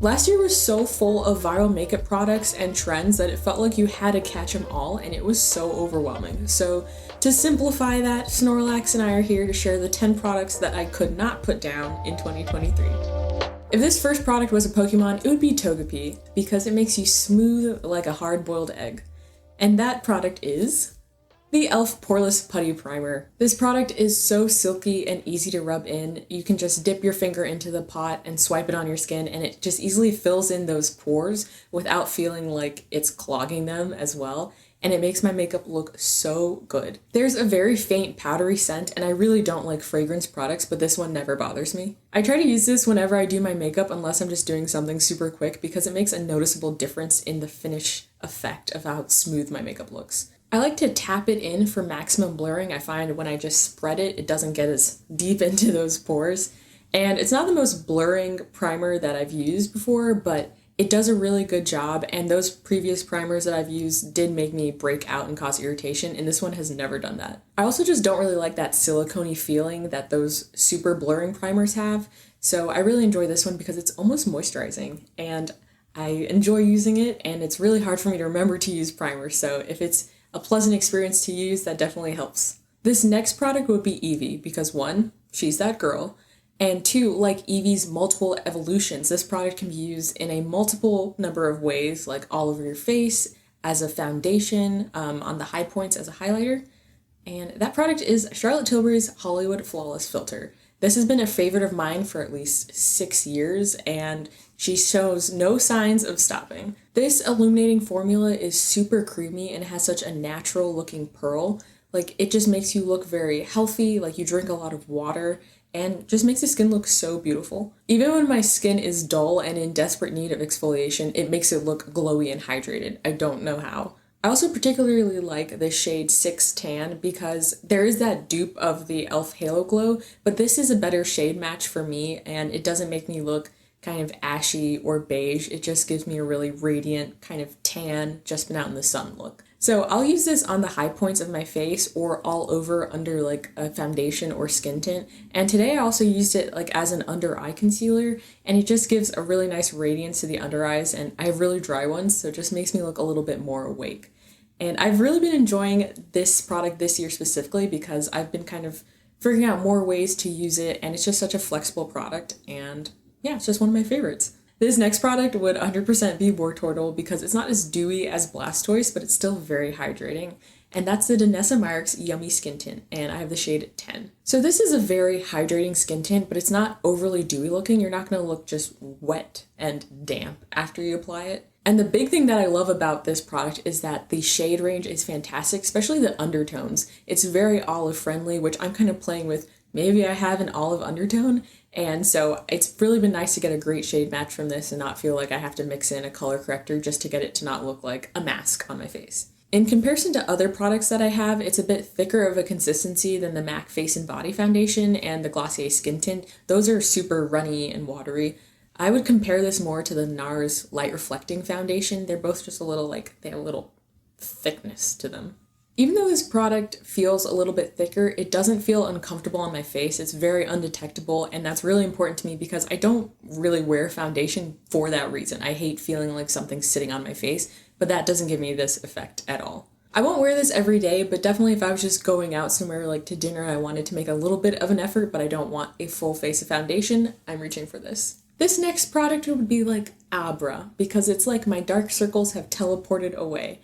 Last year was so full of viral makeup products and trends that it felt like you had to catch them all, and it was so overwhelming. So to simplify that, Snorlax and I are here to share the 10 products that I could not put down in 2023. If this first product was a Pokemon, it would be Togepi, because it makes you smooth like a hard-boiled egg. And that product is the e.l.f. Poreless Putty Primer. This product is so silky and easy to rub in. You can just dip your finger into the pot and swipe it on your skin, and it just easily fills in those pores without feeling like it's clogging them as well. And it makes my makeup look so good. There's a very faint powdery scent, and I really don't like fragrance products, but this one never bothers me. I try to use this whenever I do my makeup unless I'm just doing something super quick because it makes a noticeable difference in the finish effect of how smooth my makeup looks. I like to tap it in for maximum blurring. I find when I just spread it, it doesn't get as deep into those pores. And it's not the most blurring primer that I've used before, but it does a really good job, and those previous primers that I've used did make me break out and cause irritation, and this one has never done that. I also just don't really like that silicone-y feeling that those super blurring primers have, so I really enjoy this one because it's almost moisturizing, and I enjoy using it, and it's really hard for me to remember to use primers, so if it's a pleasant experience to use, that definitely helps. This next product would be Eevee, because one, she's that girl, and two, like Eevee's multiple evolutions, this product can be used in a multiple number of ways, like all over your face, as a foundation, on the high points as a highlighter. And that product is Charlotte Tilbury's Hollywood Flawless Filter. This has been a favorite of mine for at least 6 years, and she shows no signs of stopping. This illuminating formula is super creamy and has such a natural looking pearl. Like, it just makes you look very healthy, like you drink a lot of water, and just makes the skin look so beautiful. Even when my skin is dull and in desperate need of exfoliation, it makes it look glowy and hydrated. I don't know how. I also particularly like the shade 6 Tan because there is that dupe of the e.l.f. Halo Glow, but this is a better shade match for me, and it doesn't make me look kind of ashy or beige. It just gives me a really radiant kind of tan, just been out in the sun look. So I'll use this on the high points of my face or all over under like a foundation or skin tint. And today I also used it like as an under eye concealer, and it just gives a really nice radiance to the under eyes, and I have really dry ones, so it just makes me look a little bit more awake. And I've really been enjoying this product this year specifically because I've been kind of figuring out more ways to use it, and it's just such a flexible product, and yeah, it's just one of my favorites. This next product would 100% be War Turtle because it's not as dewy as Blastoise, but it's still very hydrating. And that's the Danessa Myricks Yummy Skin Tint, and I have the shade 10. So this is a very hydrating skin tint, but it's not overly dewy looking. You're not going to look just wet and damp after you apply it. And the big thing that I love about this product is that the shade range is fantastic, especially the undertones. It's very olive friendly, which I'm kind of playing with. Maybe I have an olive undertone, and so it's really been nice to get a great shade match from this and not feel like I have to mix in a color corrector just to get it to not look like a mask on my face. In comparison to other products that I have, it's a bit thicker of a consistency than the MAC Face and Body Foundation and the Glossier Skin Tint. Those are super runny and watery. I would compare this more to the NARS Light Reflecting Foundation. They're both just a little they have a little thickness to them. Even though this product feels a little bit thicker, it doesn't feel uncomfortable on my face. It's very undetectable, and that's really important to me because I don't really wear foundation for that reason. I hate feeling like something's sitting on my face, but that doesn't give me this effect at all. I won't wear this every day, but definitely if I was just going out somewhere like to dinner, I wanted to make a little bit of an effort, but I don't want a full face of foundation, I'm reaching for this. This next product would be like Abra, because it's like my dark circles have teleported away.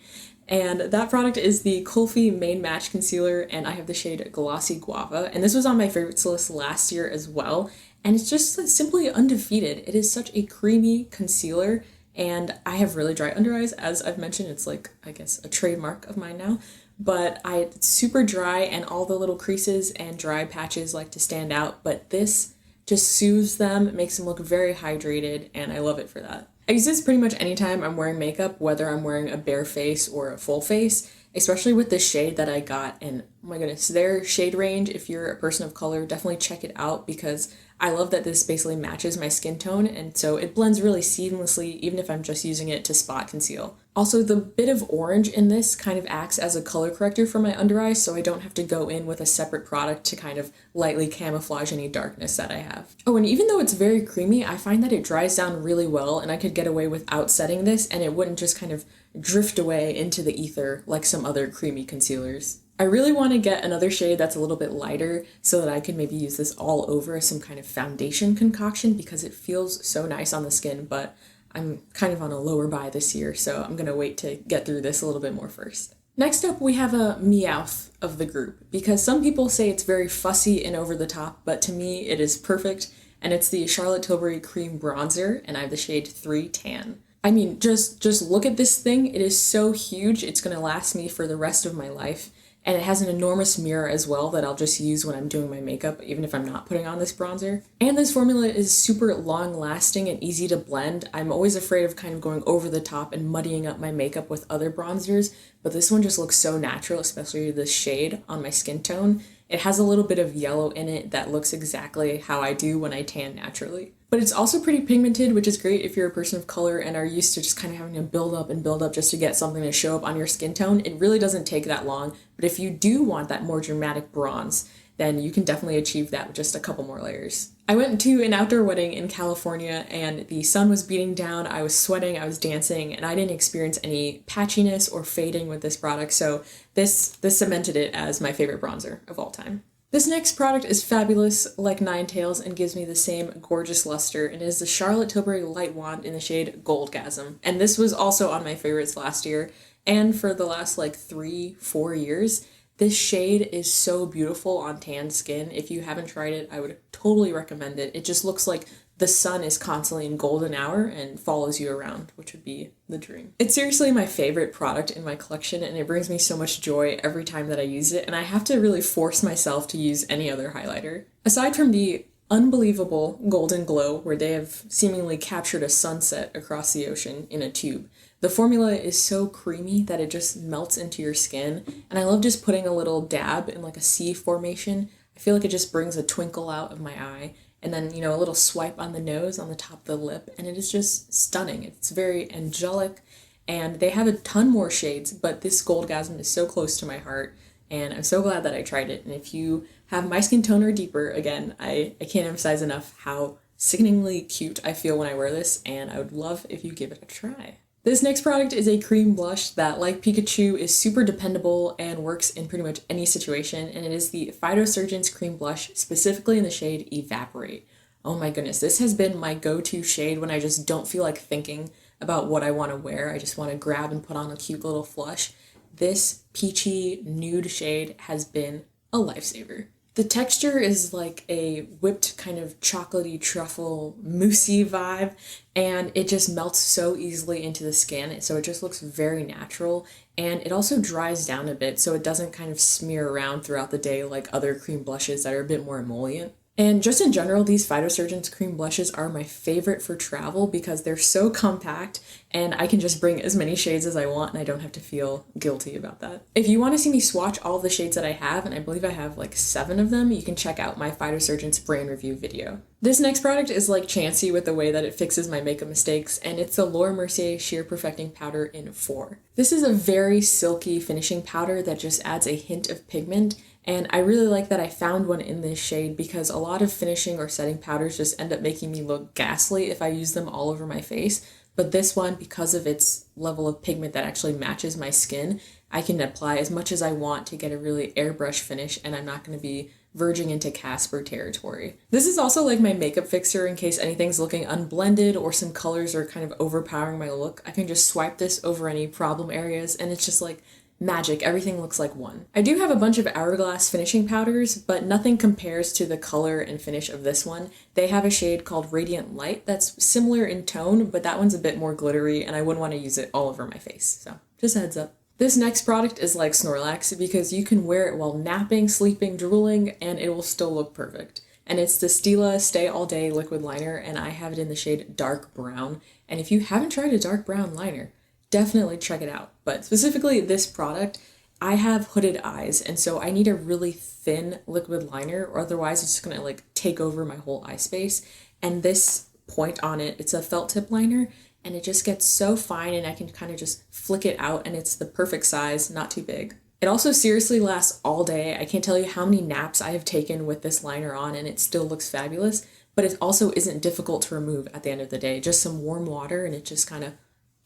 And that product is the Kulfi Main Match Concealer, and I have the shade Glossy Guava. And this was on my favorites list last year as well, and it's just simply undefeated. It is such a creamy concealer, and I have really dry under eyes, as I've mentioned. It's like, I guess, a trademark of mine now. But it's super dry, and all the little creases and dry patches like to stand out, but this just soothes them, makes them look very hydrated, and I love it for that. I use this pretty much anytime I'm wearing makeup, whether I'm wearing a bare face or a full face, especially with this shade that I got. And oh my goodness, their shade range, if you're a person of color, definitely check it out because I love that this basically matches my skin tone, and so it blends really seamlessly even if I'm just using it to spot conceal. Also, the bit of orange in this kind of acts as a color corrector for my under eyes, so I don't have to go in with a separate product to kind of lightly camouflage any darkness that I have. Oh, and even though it's very creamy, I find that it dries down really well, and I could get away without setting this, and it wouldn't just kind of drift away into the ether like some other creamy concealers. I really want to get another shade that's a little bit lighter so that I could maybe use this all over as some kind of foundation concoction because it feels so nice on the skin, but I'm kind of on a lower buy this year, so I'm gonna wait to get through this a little bit more first. Next up, we have a Meowth of the group, because some people say it's very fussy and over the top, but to me it is perfect, and it's the Charlotte Tilbury Cream Bronzer, and I have the shade 3 Tan. I mean, just look at this thing. It is so huge, it's gonna last me for the rest of my life. And it has an enormous mirror as well that I'll just use when I'm doing my makeup, even if I'm not putting on this bronzer. And this formula is super long lasting and easy to blend. I'm always afraid of kind of going over the top and muddying up my makeup with other bronzers, but this one just looks so natural, especially the shade on my skin tone. It has a little bit of yellow in it that looks exactly how I do when I tan naturally. But it's also pretty pigmented, which is great if you're a person of color and are used to just kind of having to build up and build up just to get something to show up on your skin tone. It really doesn't take that long, but if you do want that more dramatic bronze, then you can definitely achieve that with just a couple more layers. I went to an outdoor wedding in California and the sun was beating down, I was sweating, I was dancing, and I didn't experience any patchiness or fading with this product, so this cemented it as my favorite bronzer of all time. This next product is fabulous, like Ninetales, and gives me the same gorgeous luster, and it is the Charlotte Tilbury Light Wand in the shade Goldgasm. And this was also on my favorites last year, and for the last like 3-4 years. This shade is so beautiful on tan skin. If you haven't tried it, I would totally recommend it. It just looks like the sun is constantly in golden hour and follows you around, which would be the dream. It's seriously my favorite product in my collection, and it brings me so much joy every time that I use it, and I have to really force myself to use any other highlighter. Aside from the unbelievable golden glow where they have seemingly captured a sunset across the ocean in a tube, the formula is so creamy that it just melts into your skin, and I love just putting a little dab in like a C formation. I feel like it just brings a twinkle out of my eye, and then, a little swipe on the nose, on the top of the lip, and it is just stunning. It's very angelic, and they have a ton more shades, but this Goldgasm is so close to my heart, and I'm so glad that I tried it. And if you have my skin tone or deeper, again, I can't emphasize enough how sickeningly cute I feel when I wear this, and I would love if you give it a try. This next product is a cream blush that, like Pikachu, is super dependable and works in pretty much any situation, and it is the Phytosurgence Cream Blush, specifically in the shade Evaporate. Oh my goodness, this has been my go-to shade when I just don't feel like thinking about what I want to wear. I just want to grab and put on a cute little flush. This peachy nude shade has been a lifesaver. The texture is like a whipped kind of chocolatey truffle moussey vibe, and it just melts so easily into the skin, so it just looks very natural, and it also dries down a bit so it doesn't kind of smear around throughout the day like other cream blushes that are a bit more emollient. And just in general, these Phytosurgence cream blushes are my favorite for travel because they're so compact and I can just bring as many shades as I want and I don't have to feel guilty about that. If you want to see me swatch all the shades that I have, and I believe I have like 7 of them, you can check out my Phytosurgence brand review video. This next product is like Chansey with the way that it fixes my makeup mistakes, and it's the Laura Mercier Sheer Perfecting Powder in 4. This is a very silky finishing powder that just adds a hint of pigment, and I really like that I found one in this shade because a lot of finishing or setting powders just end up making me look ghastly if I use them all over my face. But this one, because of its level of pigment that actually matches my skin, I can apply as much as I want to get a really airbrush finish, and I'm not going to be verging into Casper territory. This is also like my makeup fixer in case anything's looking unblended or some colors are kind of overpowering my look. I can just swipe this over any problem areas and it's just like magic. Everything looks like one. I do have a bunch of Hourglass finishing powders, but nothing compares to the color and finish of this one. They have a shade called Radiant Light that's similar in tone, but that one's a bit more glittery and I wouldn't want to use it all over my face. So just a heads up. This next product is like Snorlax because you can wear it while napping, sleeping, drooling, and it will still look perfect. And it's the Stila Stay All Day Liquid Liner, and I have it in the shade Dark Brown. And if you haven't tried a dark brown liner, definitely check it out. But specifically this product, I have hooded eyes, and so I need a really thin liquid liner, or otherwise it's just gonna like take over my whole eye space. And this point on it, it's a felt tip liner, and it just gets so fine and I can kind of just flick it out and it's the perfect size, not too big. It also seriously lasts all day. I can't tell you how many naps I have taken with this liner on and it still looks fabulous, but it also isn't difficult to remove at the end of the day. Just some warm water and it just kind of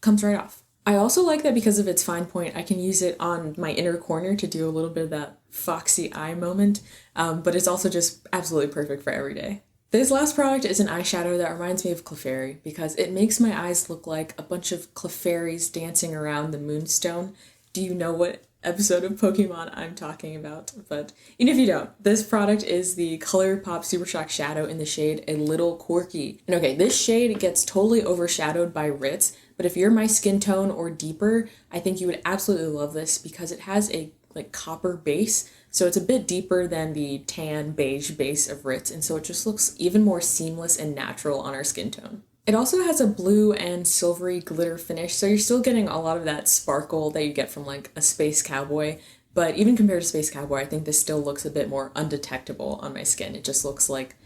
comes right off. I also like that because of its fine point, I can use it on my inner corner to do a little bit of that foxy eye moment, but it's also just absolutely perfect for every day. This last product is an eyeshadow that reminds me of Clefairy because it makes my eyes look like a bunch of Clefairies dancing around the moonstone. Do you know what episode of Pokemon I'm talking about? But even if you don't, this product is the colourpop Super Shock Shadow in the shade A Little Quarky. And okay, this shade gets totally overshadowed by Ritz, but if you're my skin tone or deeper, I think you would absolutely love this because it has a copper base, so it's a bit deeper than the tan beige base of Ritz, and so it just looks even more seamless and natural on our skin tone. It also has a blue and silvery glitter finish, so you're still getting a lot of that sparkle that you get from like a Space Cowboy, but even compared to Space Cowboy, I think this still looks a bit more undetectable on my skin. It just looks like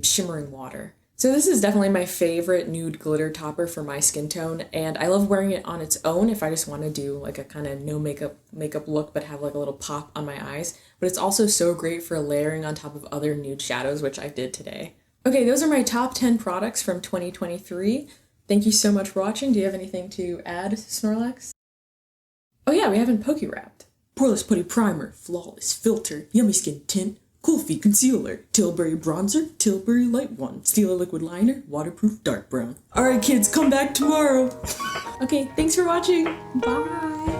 shimmering water. So this is definitely my favorite nude glitter topper for my skin tone, and I love wearing it on its own if I just want to do like a kind of no makeup look but have like a little pop on my eyes, but it's also so great for layering on top of other nude shadows, which I did today. Okay, those are my top 10 products from 2023. Thank you so much for watching. Do you have anything to add, Snorlax? Oh yeah, we haven't Poke Wrapped. Poreless Putty Primer, Flawless Filter, Yummy Skin Tint, Kulfi Concealer, Tilbury Bronzer, Tilbury Light One, Stila Liquid Liner, Waterproof Dark Brown. Alright kids, come back tomorrow! Okay, thanks for watching! Bye!